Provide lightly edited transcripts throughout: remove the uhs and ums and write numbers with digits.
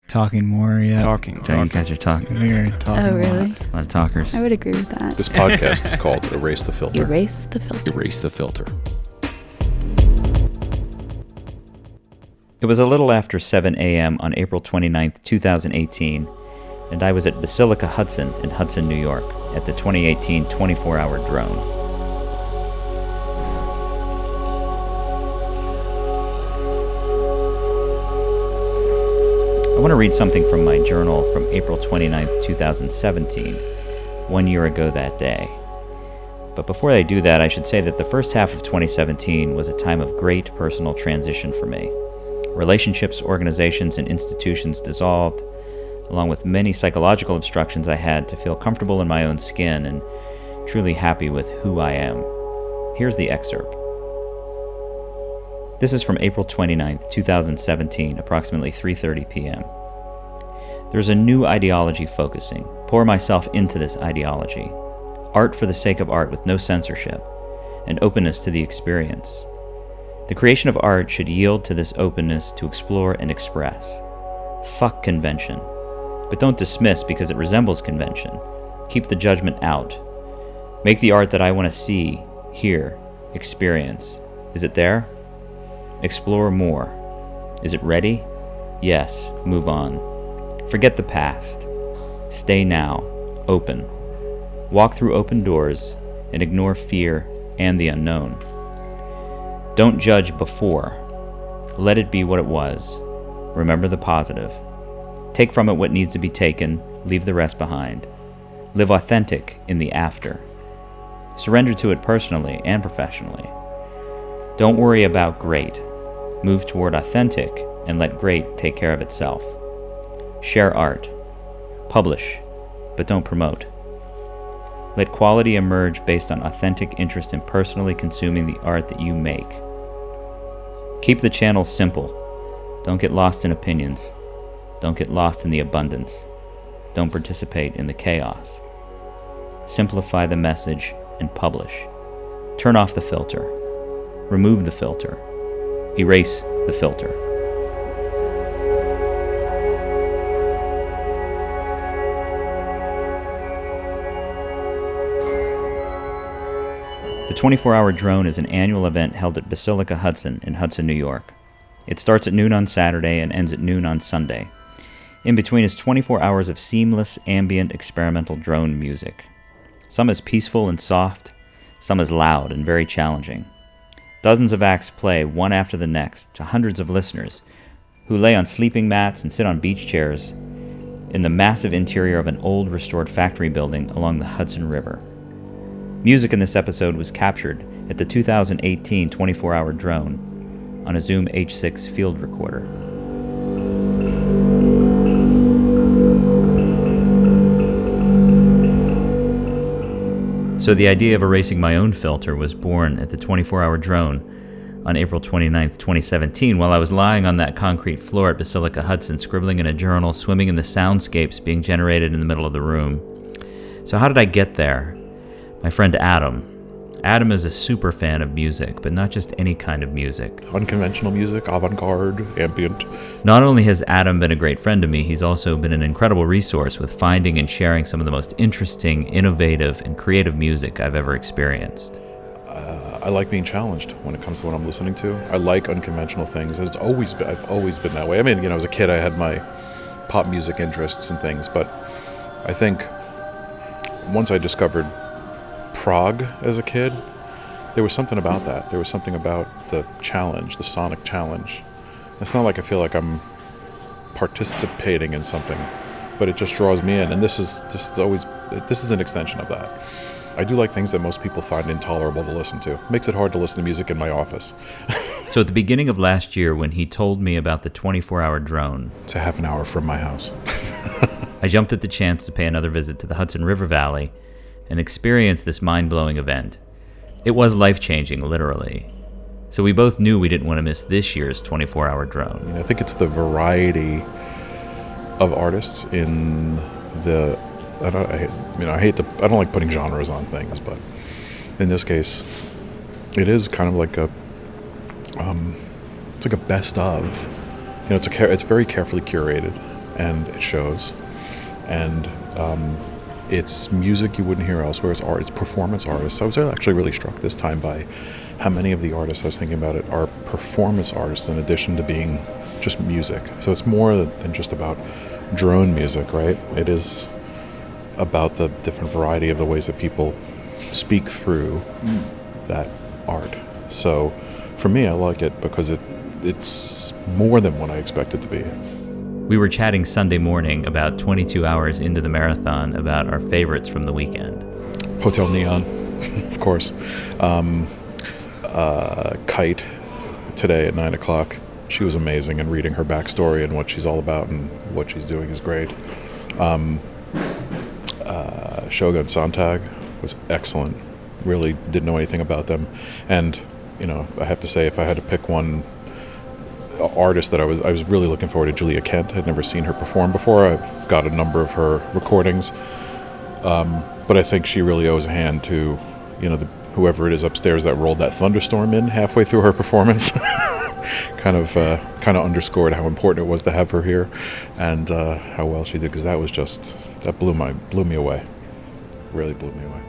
Talking more, yeah. Talking. You guys are talking. We're talking Oh, really? A lot of talkers. I would agree with that. This podcast is called Erase the Filter. Erase the filter. Erase the filter. It was a little after 7 a.m. on April 29th, 2018, and I was at Basilica Hudson in Hudson, New York, at the 2018 24-hour drone. I want to read something from my journal from April 29th, 2017, 1 year ago that day. But before I do that, I should say that the first half of 2017 was a time of great personal transition for me. Relationships, organizations, and institutions dissolved, along with many psychological obstructions I had to feel comfortable in my own skin and truly happy with who I am. Here's the excerpt. This is from April 29th, 2017, approximately 3:30 p.m. There's a new ideology focusing. Pour myself into this ideology. Art for the sake of art with no censorship, and openness to the experience. The creation of art should yield to this openness to explore and express. Fuck convention. But don't dismiss because it resembles convention. Keep the judgment out. Make the art that I want to see, hear, experience. Is it there? Explore more. Is it ready? Yes, move on. Forget the past. Stay now, open. Walk through open doors and ignore fear and the unknown. Don't judge before. Let it be what it was. Remember the positive. Take from it what needs to be taken, leave the rest behind. Live authentic in the after. Surrender to it personally and professionally. Don't worry about great. Move toward authentic and let great take care of itself. Share art. Publish, but don't promote. Let quality emerge based on authentic interest in personally consuming the art that you make. Keep the channel simple. Don't get lost in opinions. Don't get lost in the abundance. Don't participate in the chaos. Simplify the message and publish. Turn off the filter. Remove the filter. Erase the filter. The 24-hour drone is an annual event held at Basilica Hudson in Hudson, New York. It starts at noon on Saturday and ends at noon on Sunday. In between is 24 hours of seamless, ambient, experimental drone music. Some is peaceful and soft, some is loud and very challenging. Dozens of acts play one after the next to hundreds of listeners who lay on sleeping mats and sit on beach chairs in the massive interior of an old restored factory building along the Hudson River. Music in this episode was captured at the 2018 24-hour drone on a Zoom H6 field recorder. So the idea of erasing my own filter was born at the 24-hour drone on April 29th, 2017, while I was lying on that concrete floor at Basilica Hudson, scribbling in a journal, swimming in the soundscapes being generated in the middle of the room. So how did I get there? My friend Adam. Adam is a super fan of music, but not just any kind of music. Unconventional music, avant-garde, ambient. Not only has Adam been a great friend to me, he's also been an incredible resource with finding and sharing some of the most interesting, innovative, and creative music I've ever experienced. I like being challenged when it comes to what I'm listening to. I like unconventional things, and I've always been that way. I mean, as a kid, I had my pop music interests and things, but I think once I discovered prog as a kid, there was something about that. There was something about the challenge, the sonic challenge. It's not like I feel like I'm participating in something, but it just draws me in, and this is an extension of that. I do like things that most people find intolerable to listen to. It makes it hard to listen to music in my office. So at the beginning of last year, when he told me about the 24-hour drone, it's a half an hour from my house. I jumped at the chance to pay another visit to the Hudson River Valley and experience this mind-blowing event. It was life-changing, literally. So we both knew we didn't want to miss this year's 24-hour drone. I think it's the variety of artists in the... I don't like putting genres on things, but in this case, it is kind of like it's like a best of. It's very carefully curated, and it shows. And it's music you wouldn't hear elsewhere. It's art. It's performance artists. I was actually really struck this time by how many of the artists, I was thinking about it, are performance artists in addition to being just music. So it's more than just about drone music, right? It is about the different variety of the ways that people speak through that art. So for me, I like it because it's more than what I expected to be. We were chatting Sunday morning, about 22 hours into the marathon, about our favorites from the weekend. Hotel Neon, of course. Kite today at 9 o'clock. She was amazing, and reading her backstory and what she's all about and what she's doing is great. Shogun Sontag was excellent. Really didn't know anything about them. And, I have to say, if I had to pick one artist that I was really looking forward to, Julia Kent. I'd never seen her perform before. I've got a number of her recordings. But I think she really owes a hand to, whoever it is upstairs that rolled that thunderstorm in halfway through her performance. kind of underscored how important it was to have her here, and how well she did, because that blew me away. Really blew me away.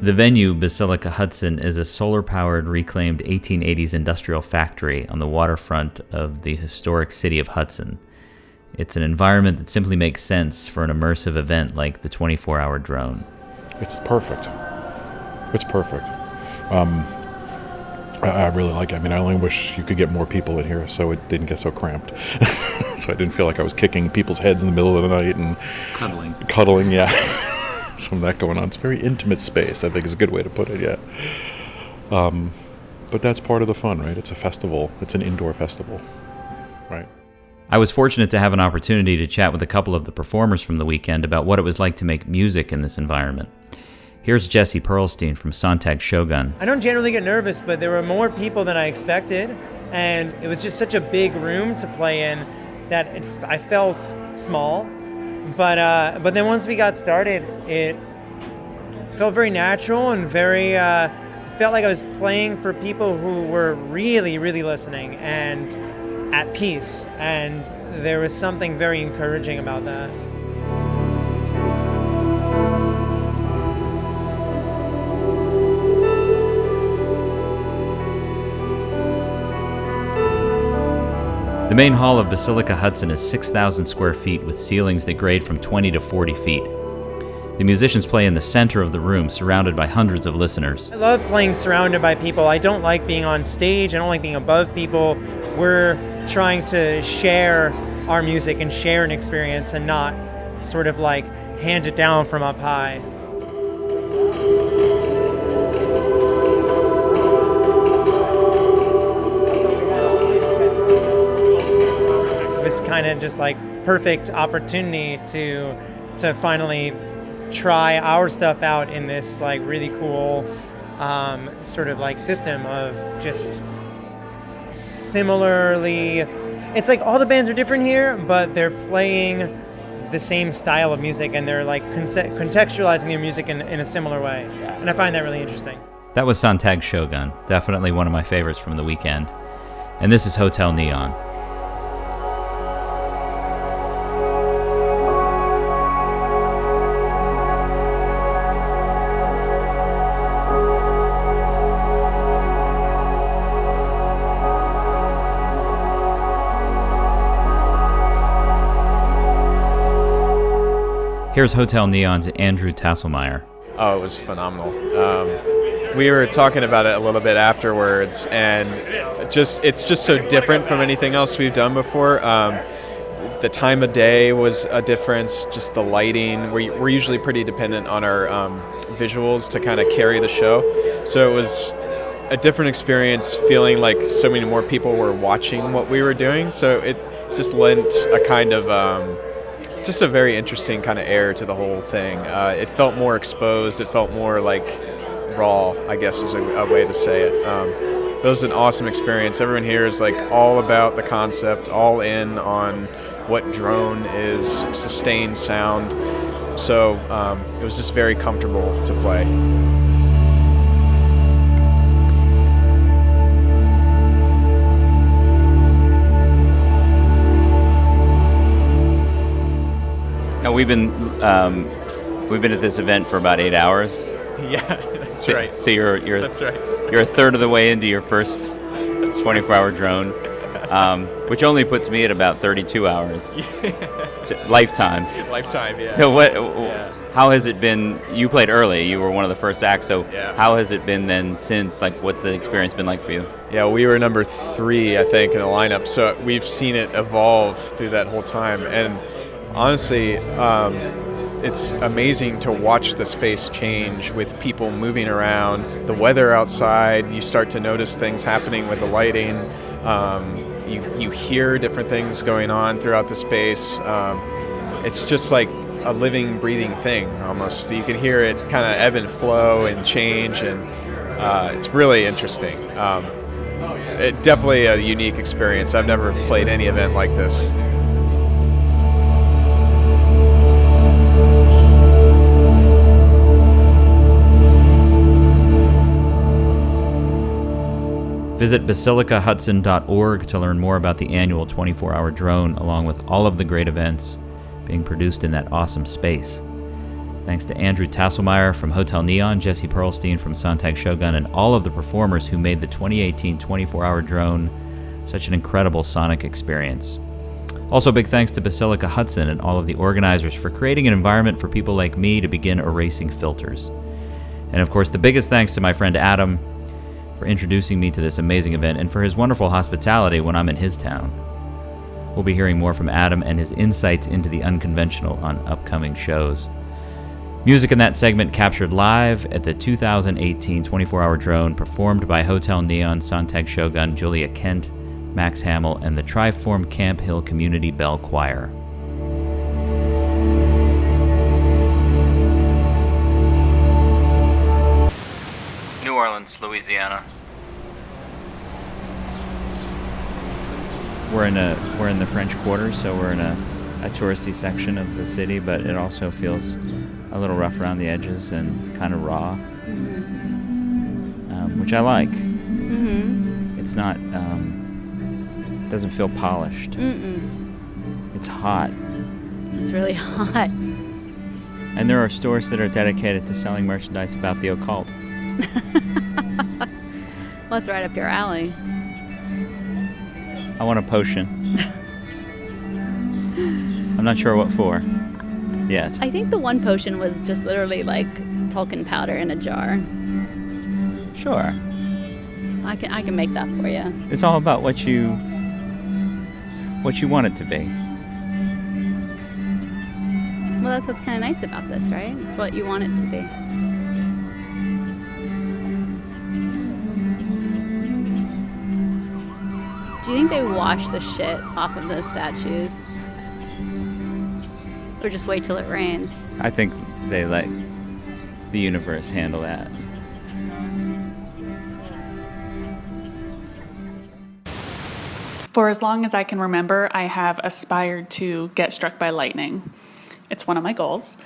The venue, Basilica Hudson, is a solar-powered, reclaimed 1880s industrial factory on the waterfront of the historic city of Hudson. It's an environment that simply makes sense for an immersive event like the 24-hour drone. It's perfect. It's perfect. I really like it. I mean, I only wish you could get more people in here so it didn't get so cramped. So I didn't feel like I was kicking people's heads in the middle of the night and cuddling, yeah. Some of that going on. It's a very intimate space, I think is a good way to put it, yeah. But that's part of the fun, right? It's a festival. It's an indoor festival, right? I was fortunate to have an opportunity to chat with a couple of the performers from the weekend about what it was like to make music in this environment. Here's Jesse Perlstein from Sontag Shogun. I don't generally get nervous, but there were more people than I expected, and it was just such a big room to play in that I felt small. But then once we got started, it felt very natural and very felt like I was playing for people who were really, really listening and at peace. And there was something very encouraging about that. The main hall of Basilica Hudson is 6,000 square feet with ceilings that grade from 20 to 40 feet. The musicians play in the center of the room, surrounded by hundreds of listeners. I love playing surrounded by people. I don't like being on stage. I don't like being above people. We're trying to share our music and share an experience and not sort of like hand it down from up high. It was kind of just like perfect opportunity to finally try our stuff out in this like really cool sort of like system of just similarly, it's like all the bands are different here, but they're playing the same style of music and they're like contextualizing their music in a similar way. And I find that really interesting. That was Sontag Shogun, definitely one of my favorites from the weekend. And this is Hotel Neon. Here's Hotel Neon's Andrew Tasselmeyer. Oh, it was phenomenal. We were talking about it a little bit afterwards, and it's just so different from anything else we've done before. The time of day was a difference, just the lighting. We're usually pretty dependent on our visuals to kind of carry the show. So it was a different experience feeling like so many more people were watching what we were doing. So it just lent a kind of... just a very interesting kind of air to the whole thing. It felt more exposed. It felt more like raw, I guess is a way to say it. it was an awesome experience. Everyone here is like all about the concept, all in on what drone is, sustained sound. So it was just very comfortable to play. Now we've been at this event for about 8 hours. Yeah, that's right. So you're That's right. You're a third of the way into your first 24-hour drone, which only puts me at about 32 hours. Lifetime. Lifetime, yeah. So what? Yeah. How has it been? You played early. You were one of the first acts. So Yeah. how has it been then since? Like, what's the experience been like for you? Yeah, we were number 3, I think, in the lineup. So we've seen it evolve through that whole time. And honestly, it's amazing to watch the space change with people moving around, the weather outside. You start to notice things happening with the lighting. You hear different things going on throughout the space. It's just like a living, breathing thing almost. You can hear it kind of ebb and flow and change, and it's really interesting. It definitely a unique experience. I've never played any event like this. Visit basilicahudson.org to learn more about the annual 24-hour drone, along with all of the great events being produced in that awesome space. Thanks to Andrew Tasselmeyer from Hotel Neon, Jesse Perlstein from Sontag Shogun, and all of the performers who made the 2018 24-hour drone such an incredible sonic experience. Also, big thanks to Basilica Hudson and all of the organizers for creating an environment for people like me to begin erasing filters. And of course, the biggest thanks to my friend Adam for introducing me to this amazing event and for his wonderful hospitality when I'm in his town. We'll be hearing more from Adam and his insights into the unconventional on upcoming shows. Music in that segment captured live at the 2018 24-hour drone, performed by Hotel Neon, Sontag Shogun, Julia Kent, Max Hamill, and the Triform Camp Hill Community Bell Choir. New Orleans, Louisiana. We're in the French Quarter, so we're in a touristy section of the city, but it also feels a little rough around the edges and kind of raw, which I like. Mm-hmm. It's not, doesn't feel polished. Mm-mm. It's hot. It's really hot. And there are stores that are dedicated to selling merchandise about the occult. Well, it's right up your alley. I want a potion. I'm not sure what for yet. I think the one potion was just literally like Tolkien powder in a jar. Sure. I can make that for you. It's all about what you want it to be. Well, that's what's kind of nice about this, right? It's what you want it to be. Do you think they wash the shit off of those statues? Or just wait till it rains? I think they let the universe handle that. For as long as I can remember, I have aspired to get struck by lightning. It's one of my goals.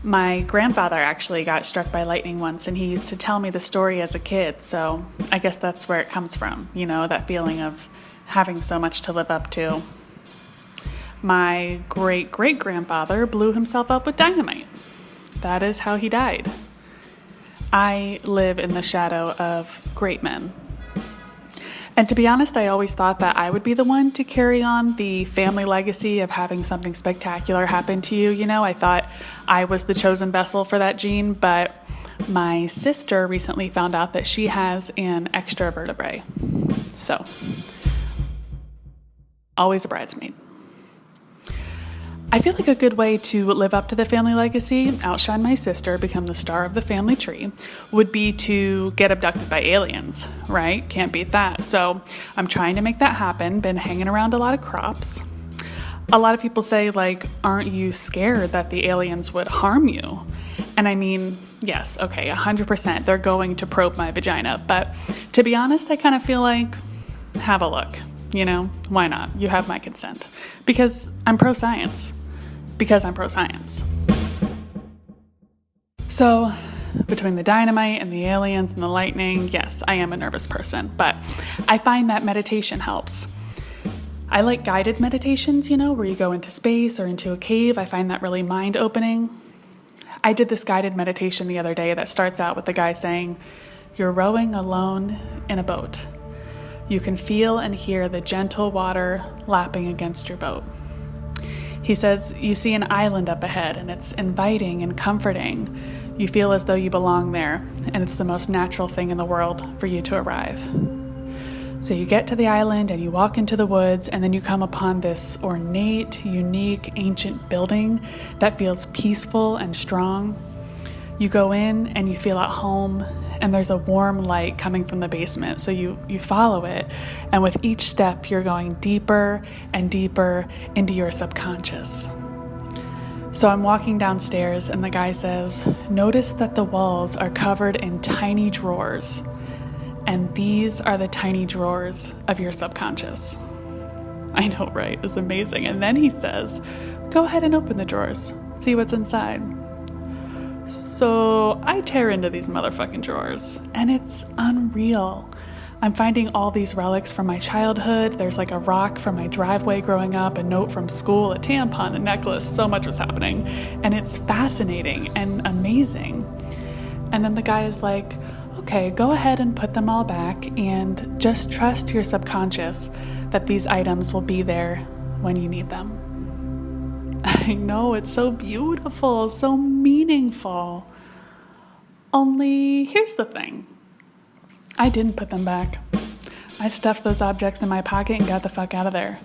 My grandfather actually got struck by lightning once, and he used to tell me the story as a kid, so I guess that's where it comes from, you know, that feeling of having so much to live up to. My great-great-grandfather blew himself up with dynamite. That is how he died. I live in the shadow of great men. And to be honest, I always thought that I would be the one to carry on the family legacy of having something spectacular happen to you. You know, I thought I was the chosen vessel for that gene, but my sister recently found out that she has an extra vertebrae. So, always a bridesmaid. I feel like a good way to live up to the family legacy, outshine my sister, become the star of the family tree, would be to get abducted by aliens, right? Can't beat that. So I'm trying to make that happen. Been hanging around a lot of crops. A lot of people say, like, aren't you scared that the aliens would harm you? And I mean, yes, okay, 100%, they're going to probe my vagina. But to be honest, I kind of feel like, have a look. You know, why not? You have my consent. Because I'm pro-science. So, between the dynamite and the aliens and the lightning, yes, I am a nervous person, but I find that meditation helps. I like guided meditations, you know, where you go into space or into a cave. I find that really mind-opening. I did this guided meditation the other day that starts out with the guy saying, "You're rowing alone in a boat. You can feel and hear the gentle water lapping against your boat." He says, you see an island up ahead and it's inviting and comforting. You feel as though you belong there, and it's the most natural thing in the world for you to arrive. So you get to the island and you walk into the woods, and then you come upon this ornate, unique, ancient building that feels peaceful and strong. You go in and you feel at home, and there's a warm light coming from the basement. So you follow it, and with each step you're going deeper and deeper into your subconscious. So I'm walking downstairs and the guy says, "Notice that the walls are covered in tiny drawers, and these are the tiny drawers of your subconscious." I know, right? It's amazing. And then he says, "Go ahead and open the drawers. See what's inside." So I tear into these motherfucking drawers, and it's unreal. I'm finding all these relics from my childhood. There's like a rock from my driveway growing up, a note from school, a tampon, a necklace. So much was happening, and it's fascinating and amazing. And then the guy is like, "Okay, go ahead and put them all back, and just trust your subconscious that these items will be there when you need them." I know, it's so beautiful, so meaningful. Only here's the thing. I didn't put them back. I stuffed those objects in my pocket and got the fuck out of there.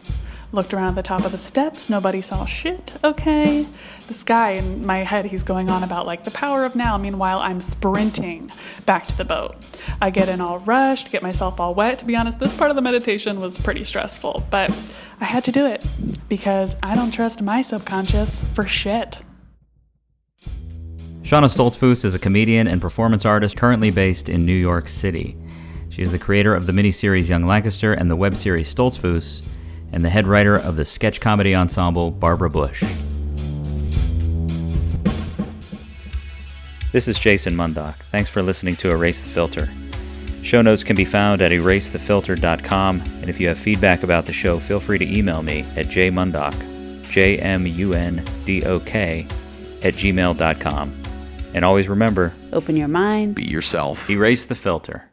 Looked around at the top of the steps, nobody saw shit, okay? This guy in my head, he's going on about like the power of now. Meanwhile, I'm sprinting back to the boat. I get in all rushed, get myself all wet. To be honest, this part of the meditation was pretty stressful, but I had to do it because I don't trust my subconscious for shit. Shawna Stoltzfoos is a comedian and performance artist currently based in New York City. She is the creator of the miniseries Young Lancaster and the web series Stoltzfoos, and the head writer of the sketch comedy ensemble Barbara Bush. This is Jason Mundock. Thanks for listening to Erase the Filter. Show notes can be found at erasethefilter.com, and if you have feedback about the show, feel free to email me at jmundok, jmundok, @gmail.com. And always remember, Open your mind. Be yourself. erase the filter.